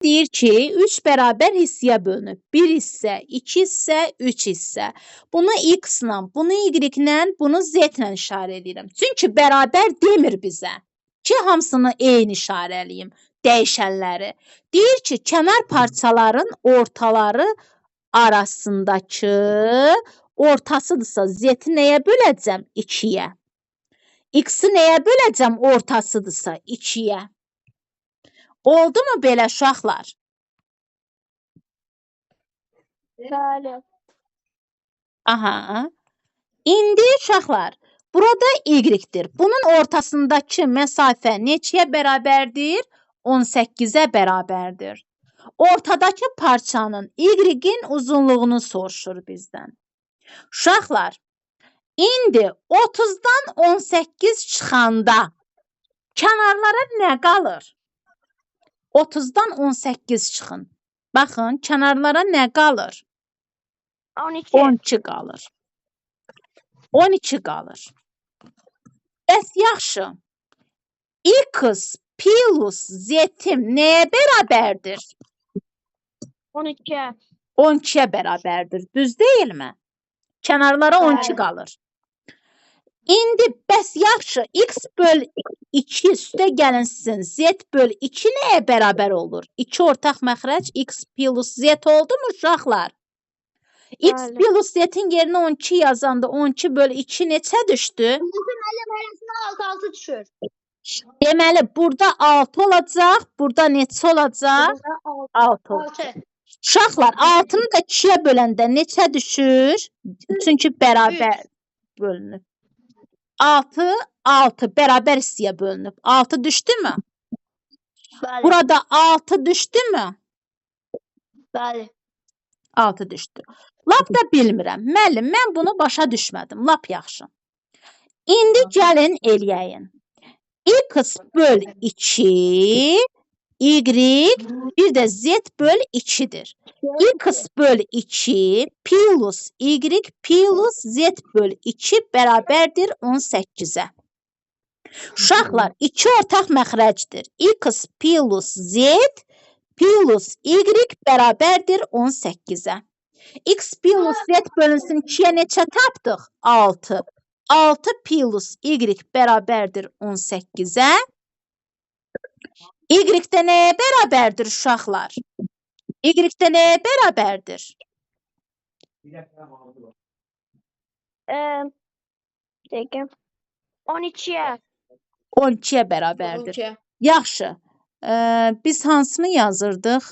deyir ki, 3 bərabər hissəyə bölünüb. 1 hissə, 2 hissə, 3 hissə. Bunu x-la, bunu y-lə, bunu z-lə işarə edirəm. Çünki bərabər demir bizə ki, hamısını eyni işarəliyim, dəyişənləri. Deyir ki, kənar parçaların ortaları arasındakı ortasıdırsa z-i nəyə böləcəm? 2-yə. X-i nəyə böləcəm? Ortasıdırsa 2-yə. Oldu mu belə uşaqlar? Bəli. Aha. İndi uşaqlar, burada y-dir. Bunun ortasındakı məsafə neçəyə bərabərdir? 18-ə bərabərdir. Ortadakı parçanın y-in uzunluğunu soruşur bizdən. Uşaqlar, indi 30-dan 18 çıxanda kənarlara nə qalır? 30-dan 18 çıxın. Baxın, kənarlara nə qalır? 12. 12 qalır. 12 qalır. Bəs yaxşı. X plus z-im nəyə bərabərdir? 12. 12-yə bərabərdir. Düz deyilmi? Kənarlara 12 qalır. İndi bəs yaxşı, x böl 2 üstə gəlinsin, z böl 2 nəyə bərabər olur? 2 ortaq məxrəc x plus z oldu mu uşaqlar? X plus z-in yerinə 12 yazanda 12 böl 2 neçə düşdü? Müəllim, arasında 6 düşür. Deməli, burada 6 olacaq, burada neçə olacaq? 6 olacaq. Uşaqlar, 6-nı da 2-yə böləndə neçə düşür? Çünki bərabər bölünür. 6, 6 bərabər hissəyə bölünüb. 6 düşdü mü? Bəli. Burada 6 düşdü mü? Bəli. 6 düşdü. Lap da bilmirəm. Müəllim, mən bunu başa düşmədim. Lap yaxşı. İndi gəlin eləyəyin. X böl 2, y bir də z böl 2-dir. X böl 2 plus y plus z böl 2 bərabərdir 18-ə. Uşaqlar, 2 ortaq məxrəcdir. X plus z plus y bərabərdir 18-ə. X plus z bölünsün 2-yə neçə tapdıq? 6. 6 plus y bərabərdir 18-ə. Y də nəyə bərabərdir uşaqlar? Y də nəyə bərabərdir? Dəqiqə. 12-yə. 12-yə bərabərdir. Yaxşı. Biz hansını yazırdıq?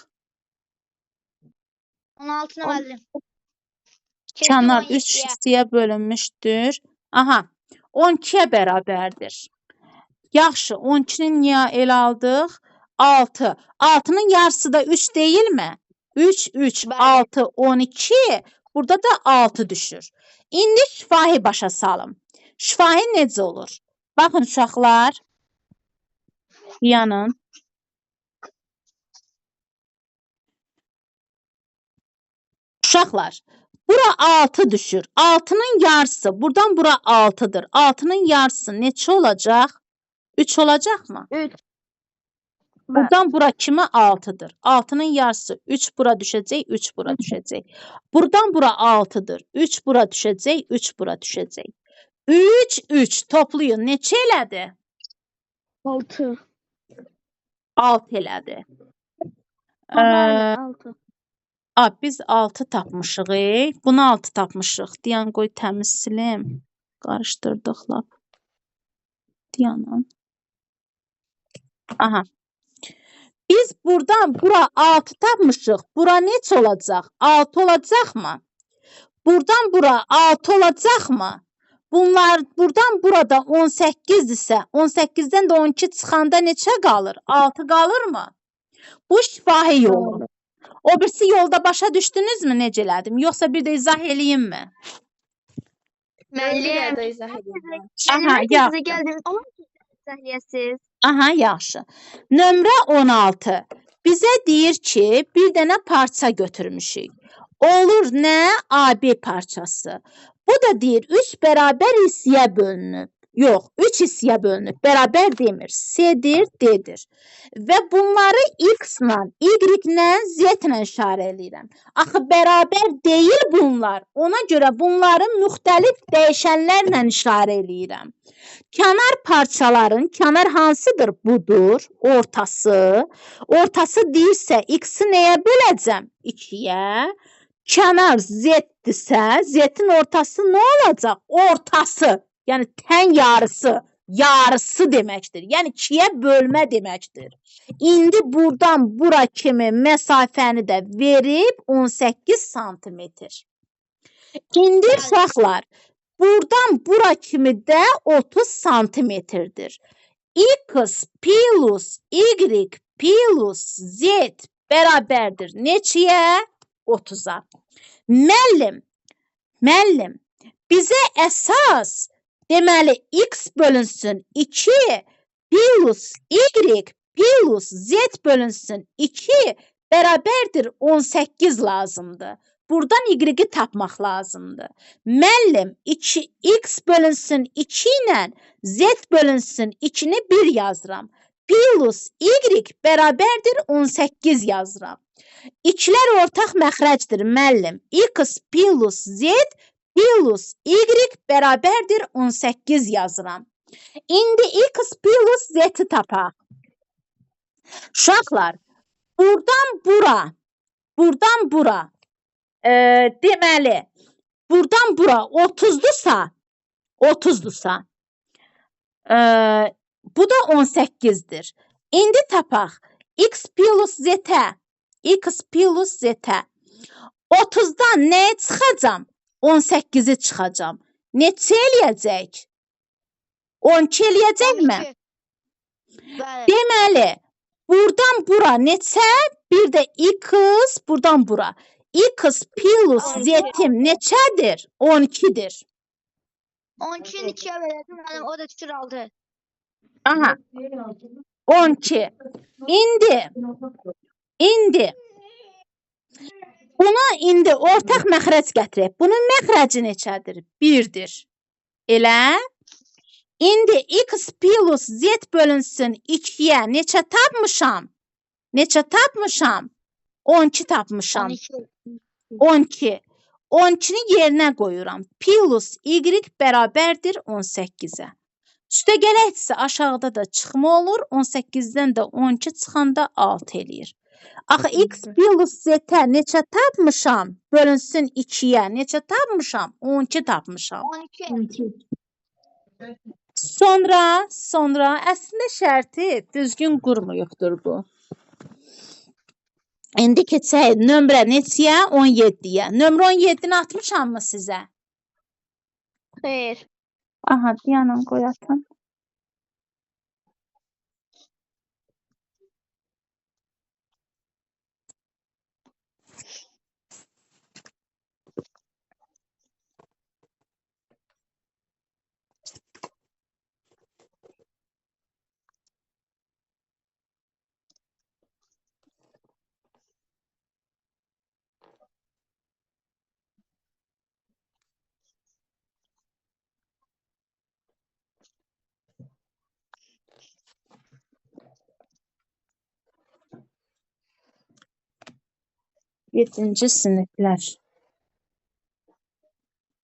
16-nı müəllim. Kənar 3 hissəyə bölünmüşdür. Aha, 12-yə bərabərdir. Yaxşı, 12-ni niyə el aldıq? 6. 6-nın yarısı da 3 deyilmi? 3, 3, 6, 12. Burada da 6 düşür. İndi şifahi başa salım. Şifahi necə olur? Baxın uşaqlar. Yanın. Uşaqlar, bura 6 düşür. 6-nın yarısı, buradan bura 6-dır. 6-nın yarısı neçə olacaq? 3 olacaqmı? 3. Buradan bura kimi 6-dır. 6-nın yarısı 3 bura düşəcək, 3 bura düşəcək. Buradan bura 6-dır. 3 bura düşəcək, 3 bura düşəcək. 3, 3 toplayın. Neçə elədi? 6. 6 elədi. 6. Biz 6 tapmışıq. Bunu 6 tapmışıq. Deyən qoy təmiz silim. Qarışdırdıq lap. Deyanın. Aha. Biz buradan bura 6 tapmışıq. Bura neçə olacaq? 6 olacaqmı? Buradan bura 6 olacaqmı? Buradan burada 18-dirsə, 18-dən də 12 çıxanda neçə qalır? 6 qalırmı? Bu şifahi yolu. O birisi yolda başa düşdünüzmü necə elədim? Yoxsa bir də izah eləyim mi? Müəllim. Aha, yaxşı. Aha, yaxşı. Nömrə 16. Bizə deyir ki, bir dənə parça götürmüşük. Olur nə? AB parçası. Bu da deyir 3 bərabər hissəyə bölünüb. Yox, 3 hissəyə bölünüb. Bərabər demir. C-dir, D-dir. Və bunları X-la, Y-la, Z-la işarə eləyirəm. Axı bərabər deyil bunlar. Ona görə bunları müxtəlif dəyişənlərlə işarə eləyirəm. Kənar parçaların kənar hansıdır? Budur, ortası. Ortası deyirsə, X-i nəyə böləcəm? 2-yə. Kənar Z-dirsə, Z-in ortası nə olacaq? Ortası. Yəni tən yarısı, yarısı deməkdir. Yəni 2-yə bölmə deməkdir. İndi buradan bura kimi məsafəni də verib 18 santimetr. İndi uşaqlar, buradan bura kimi də 30 santimetrdir. X plus Y plus Z bərabərdir. Neçəyə? 30-a. Müəllim, bizə əsas deməli, X bölünsün 2 plus Y plus Z bölünsün 2 bərabərdir 18 lazımdır. Buradan Y-i tapmaq lazımdır. Müəllim, X bölünsün 2 ilə Z bölünsün 2-ni 1 yazıram. Plus Y bərabərdir 18 yazıram. İkilər ortaq məxrəcdir, müəllim. X plus Z plus Y bərabərdir 18 yazıram. İndi X plus Z-i tapaq. Uşaqlar, buradan bura, deməli, buradan bura 30'dursa, bu da 18'dir. İndi tapaq. X plus Z-ə, 30'dan nəyə çıxacam? 18'i çıxacam. Neçə eləyəcək? 12 eləyəcəkmi? Deməli, buradan bura neçə? Bir də X, buradan bura. X plus Z-im neçədir? 12'dir. 12'nin 2'ye böledim. O da düşür 6. Aha. 12. İndi buna indi ortaq məxrəc gətirək. Bunun məxrəci neçədir? 1'dir. Elə? İndi X plus Z bölünsün 2'yə neçə tapmışam? 12 tapmışam. 12. 12'ni yerinə qoyuram. Plus Y bərabərdir 18'ə. Üstə gələksə aşağıda da çıxma olur. 18'dən də 12 çıxanda 6 eləyir. Axı X plus Z-ə neçə tapmışam? Bölünsün 2'yə neçə tapmışam? 12 tapmışam. 12. Sonra əslində şərti düzgün qurmuyubdur bu. İndi keçək nömrə neçəyə? 17'yə. Nömrə 17'ni atmışam mı sizə? Xeyr. Aha, dayanın qoyatım. Yedinci siniflər.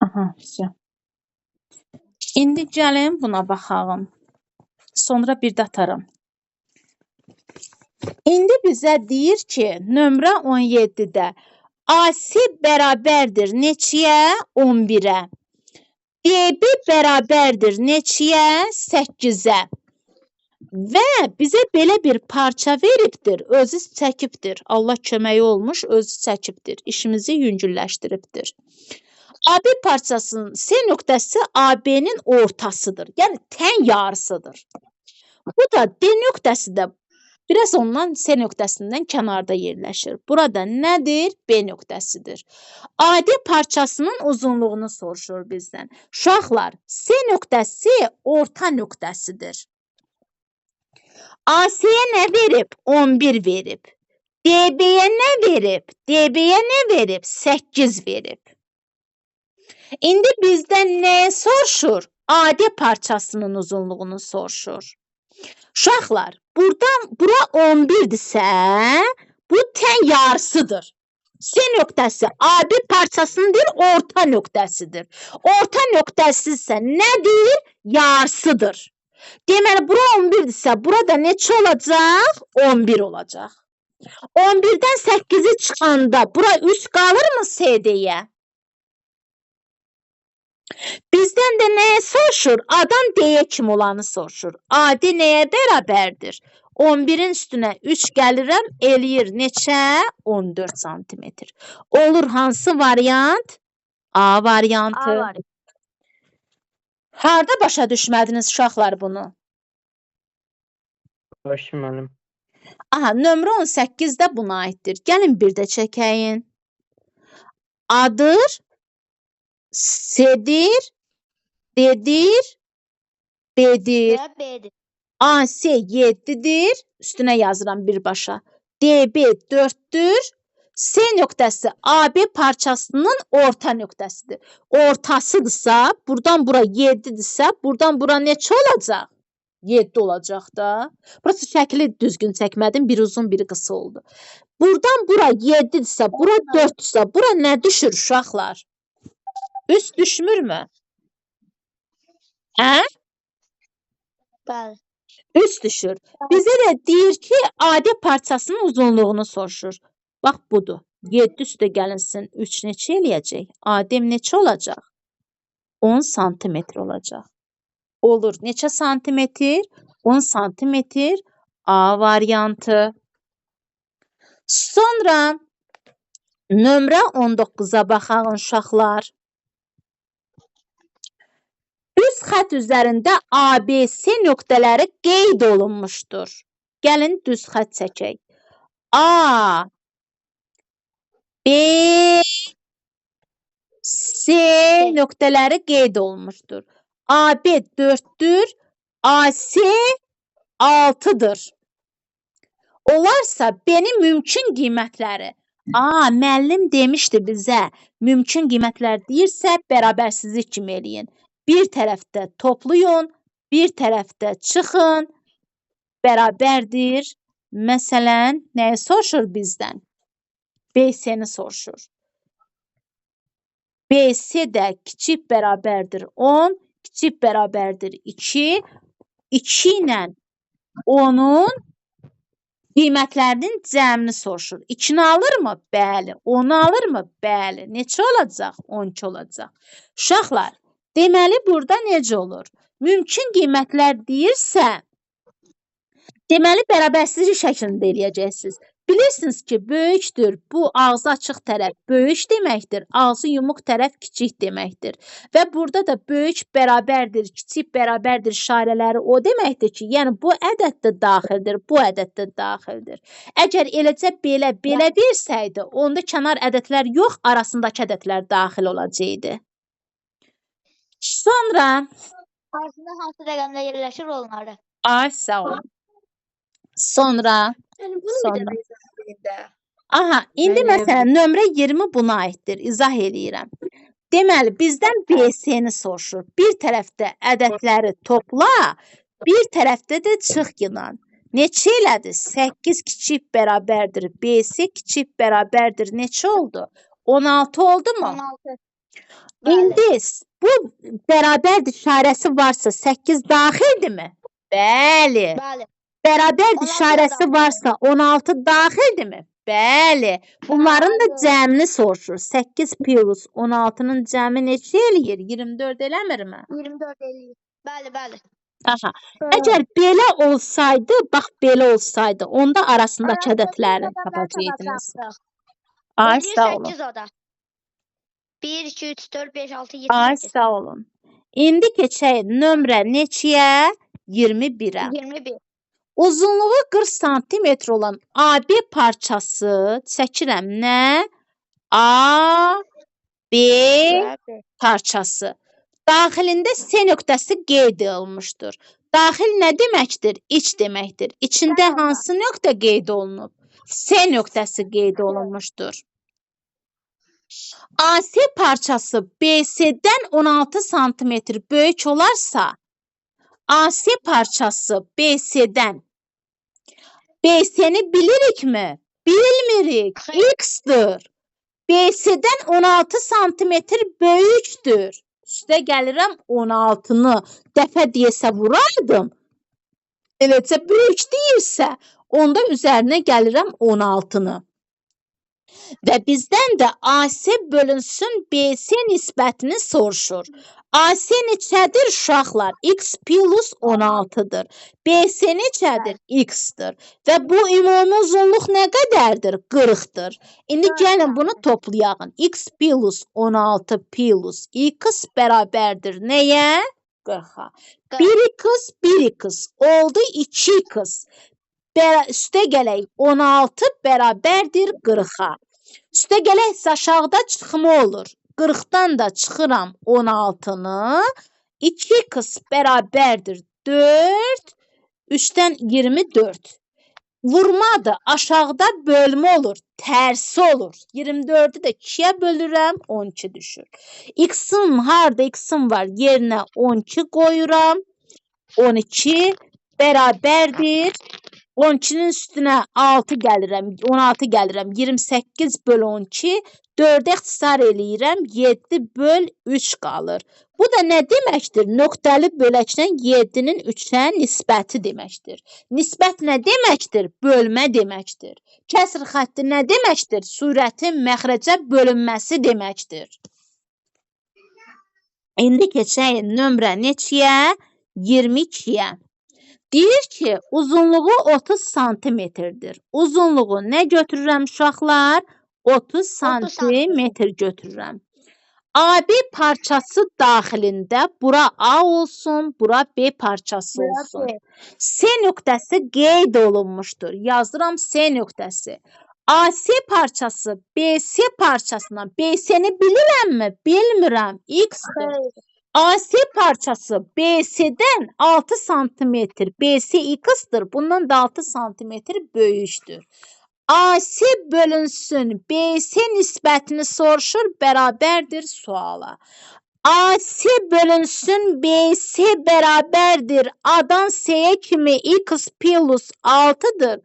Aha, güzel. İndi gəlin buna baxalım. Sonra bir də atarım. İndi bizə deyir ki, nömrə 17-də AC bərabərdir neçəyə? 11'ə. DB bərabərdir neçəyə? 8'ə. Və bizə belə bir parça veribdir, özü çəkibdir. Allah köməyi olmuş, özü çəkibdir. İşimizi yüngülləşdiribdir. AB parçasının C nöqtəsi AB-nin ortasıdır. Yəni tən yarısıdır. Bu da D nöqtəsi də biraz ondan C nöqtəsindən kənarda yerləşir. Burada nədir? B nöqtəsidir. AD parçasının uzunluğunu soruşur bizdən. Uşaqlar, C nöqtəsi orta nöqtəsidir. AC-yə nə verib? 11 verib. DB-yə nə verib? DB-yə nə verib? 8 verib. İndi bizdən nəyə soruşur? AD parçasının uzunluğunu soruşur. Uşaqlar, bura 11-dirsə, bu tən yarısıdır. C nöqtəsi AB parçasının deyir, orta nöqtəsidir. Orta nöqtəsi isə nədir? Yarısıdır. Deməli, bura 11-dirsə, burada neçə olacaq? 11 olacaq. 11-dən 8-i çıxanda bura 3 qalırmı CD-yə? Bizdən də nəyə soruşur? Adam D-yə kim olanı soruşur. AD nəyə bərabərdir? 11-in üstünə 3 gəlirəm, eləyir neçə? 14 santimetr. Olur hansı variant? A variantı. A var. Harda başa düşmədiniz uşaqlar bunu? Başım müəllim. Aha, nömrə 18 də buna aiddir. Gəlin bir də çəkəyin. Adır, S'dir, D'dir, B'dir. Və B'dir. AC 7-dir. Üstünə yazıram birbaşa. DB 4-dür. C nöqtəsi AB parçasının orta nöqtəsidir. Ortasıdırsa, buradan bura 7-dirsə, buradan bura neçə olacaq? 7 olacaq da. Burası şəkli düzgün çəkmədim. Biri uzun, biri qısa oldu. Buradan bura 7-dirsə, bura 4-dürsə, bura nə düşür uşaqlar? Üst düşmürmü? Hə? Bəli. Üst düşür. Bizə də deyir ki, AD parçasının uzunluğunu soruşur. Bax, budur. 7 üstə gəlinsin, 3 neçə eləyəcək? AD'm neçə olacaq? 10 santimetr olacaq. Olur. Neçə santimetr? 10 santimetr. A variantı. Sonra nömrə 19-a baxaq uşaqlar. Düz xətt üzərində ABC nöqtələri qeyd olunmuşdur. Gəlin düz xətt çəkək. A, B, C nöqtələri qeyd olunmuşdur. AB 4-dür, AC 6-dır. Olarsa B-nin mümkün qiymətləri. Müəllim demişdi bizə, mümkün qiymətlər deyirsə, bərabərsizlik kimi eləyin. Bir tərəfdə toplayın, bir tərəfdə çıxın, bərabərdir. Məsələn, nəyi soruşur bizdən? BC-ni soruşur. BC də kiçik bərabərdir 10, kiçik bərabərdir 2. 2 ilə 10-un qiymətlərinin cəmini soruşur. 2-ni alırmı? Bəli. 10-u alırmı? Bəli. Neçə olacaq? 12 olacaq. Uşaqlar, deməli, burada necə olur? Mümkün qiymətlər deyirsə, deməli, bərabərsizlik şəklində eləyəcəksiniz. Bilirsiniz ki, böyükdür. Bu ağzı açıq tərəf böyük deməkdir. Ağzı yumuq tərəf kiçik deməkdir. Və burada da böyük bərabərdir, kiçik bərabərdir işarələri o deməkdir ki, yəni bu ədəd də daxildir, bu ədəd də daxildir. Əgər eləcə belə versəydi, onda kənar ədədlər yox, arasındakı ədədlər daxil olacaqdı. Sonra Arasında hansı rəqəmlər yerləşir onları? ay sağ olun. Sonra aha, indi məsələn nömrə 20 buna aiddir. İzah eləyirəm. Deməli, bizdən BC-ni soruşur. Bir tərəfdə ədədləri topla, bir tərəfdə də çıx yınan. Neçə elədi? 8 kiçik bərabərdir. BC kiçik bərabərdir. Neçə oldu? 16 oldu mu? 16. İndi bu bərabərdir işarəsi varsa 8 daxildirmi? Bəli. Bəli. Bərabərdir 16 işarəsi daxil. varsa 16 daxildirmi? Bəli. Bunların da Bəli. cəmini soruşur. 8 plus 16-nın cəmi neçə eləyir? 24 eləmirmi? 24 eləyir. Bəli, bəli. Aha. Əgər belə olsaydı, bax belə olsaydı, onda arasındakı ədədləri tapacaqdınız. Ay sağ olun. 8 o da. 1, 2, 3, 4, 5, 6, 7, Ay 8. sağ olun. İndi keçək nömrə neçəyə? 21-ə. 21. Uzunluğu 40 santimetr olan AB parçası çəkirəm nə? A, B Bəli. parçası. Daxilində C nöqtəsi qeyd olunmuşdur. Daxil nə deməkdir? İç deməkdir. İçində Bəli. hansı nöqtə qeyd olunub? C nöqtəsi qeyd olunmuşdur. AC parçası BC-dən 16 sm böyük olarsa, AC parçası BC-dən BC-ni bilirikmi? Bilmirik. X-dır. BC-dən 16 sm böyükdür. Üstə gəlirəm 16-nı dəfə deyəsə vurardım. Eləcə böyük deyirsə, onda üzərinə gəlirəm 16-nı. Və bizdən də AC bölünsün BC nisbətini soruşur. AC neçədir uşaqlar? X plus 16-dır. BC neçədir? X-dır. Və bu ümumi uzunluq nə qədərdir? 40-dır. İndi gəlin bunu toplayaq. X plus 16 plus X bərabərdir nəyə? 40-a. 1x, 1x oldu 2x. Üstə gələk 16 bərabərdir 40-a. Üstə gələk aşağıda çıxma olur. 40-dan da çıxıram 16-nı. 2x bərabərdir 4. 3-dən 24. Vurmadır. Aşağıda bölmə olur. Tərsi olur. 24-ü də 2-yə bölürəm. 12 düşür. X-im harada X-im var? Yerinə 12 qoyuram. 12 bərabərdir. 12-nin üstünə 6 gəlirəm, 16 gəlirəm, 28 böl 12, 4-ə ixtisar eləyirəm, 7 böl 3 qalır. Bu da nə deməkdir? Nöqtəli böləklə 7-nin 3-ə nisbəti deməkdir. Nisbət nə deməkdir? Bölmə deməkdir. Kəsr xətti nə deməkdir? Surətin məxrəcə bölünməsi deməkdir. İndi keçək nömrə neçəyə? 22-yə. Deyir ki, uzunluğu 30 santimetrdir. Uzunluğu nə götürürəm uşaqlar? 30 santimetr götürürəm. AB parçası daxilində bura A olsun, bura B parçası olsun. S nöqtəsi qeyd olunmuşdur. Yazıram S nöqtəsi. AC parçası BC parçasına. BC-ni bilirəmmi? Bilmirəm. X-dir. AC parçası BC-dən 6 sm, BC X-dır. Bundan da 6 sm böyükdür. AC bölünsün BC nisbətini soruşur, bərabərdir suala. AC bölünsün BC bərabərdir. A-dan C-yə kimi X plus 6-dır.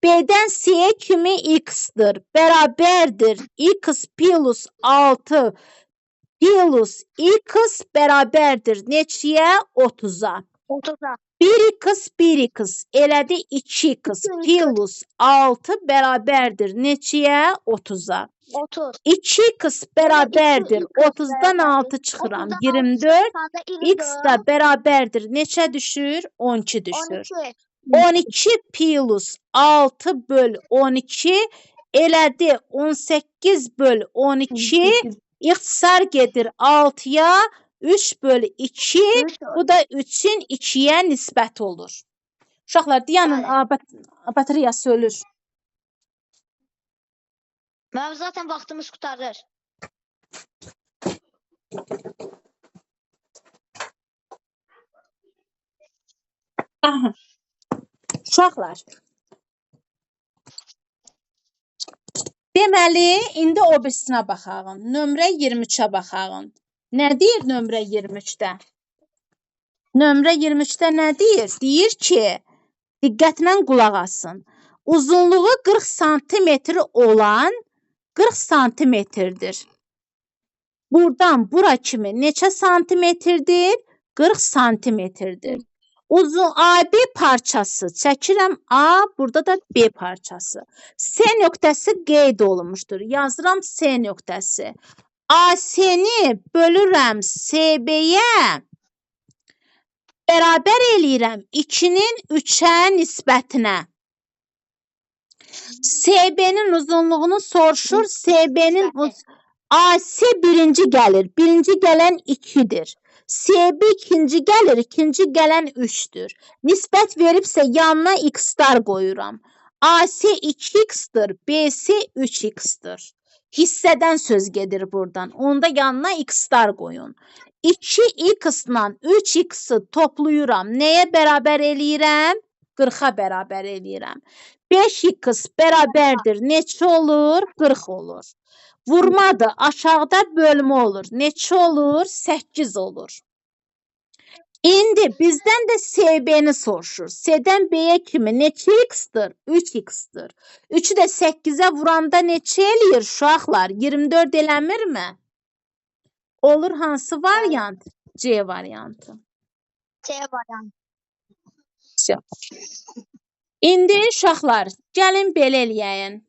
B-dən C-yə kimi X-dır. Bərabərdir. X plus 6 plus X bərabərdir neçəyə? 30-a. 30'a. 1x, 1x elədi 2x plus 6 bərabərdir neçəyə? 30-a. 30. 2x bərabərdir 30-dan 6 çıxıram 24. X da bərabərdir neçə düşür? 12 düşür. 12 plus 6 böl 12 elədi 18 böl 12. İxtisar gedir 6-ya, 3 böl 2, bu da 3-ün 2-yə nisbət olur. Uşaqlar, dayanın, batareyası ölür. Mənim zaten vaxtımız qurtarır. Aha. Uşaqlar, deməli, indi o birisinə baxağın. Nömrə 23-ə baxağın. Nə deyir nömrə 23-də? Nömrə 23-də nə deyir? Deyir ki, diqqətlə qulaq asın. Uzunluğu 40 santimetr olan 40 santimetrdir. Buradan bura kimi neçə santimetrdir? 40 santimetrdir. Uzun AB parçası çəkirəm A, burada da B parçası. S nöqtəsi qeyd olunmuşdur. Yazıram S nöqtəsi. AC-ni bölürəm SB-yə, bərabər eləyirəm 2-nin 3-ə nisbətinə. SB-nin uzunluğunu soruşur. SB-nin AC birinci gəlir. Birinci gələn 2-dir. SB ikinci gəlir. İkinci gələn 3-dür. Nisbət veribsə yanına x-lar qoyuram. AC 2x-dır. BC 3x-dır. Hissədən söz gedir buradan. Onda yanına x-lar qoyun. 2x-la 3x-i toplayıram. Nəyə bərabər eləyirəm? 40-a bərabər eləyirəm. 5x bərabərdir. Neçə olur? 40 olur. Vurmadır. Aşağıda bölmə olur. Neçə olur? 8 olur. İndi bizdən də SB-ni soruşur. S-dən B-yə kimi neçə x-dır? 3x-dır. 3-ü də 8-ə vuranda neçə eləyir uşaqlar? 24 eləmirmi? Olur hansı variant? C variantı. C variantı. İndi uşaqlar, gəlin belə eləyəyin.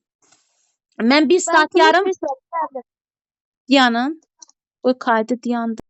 Mən 1 saat yarım Bir soru. dayanın. Bu kaydı dayandı.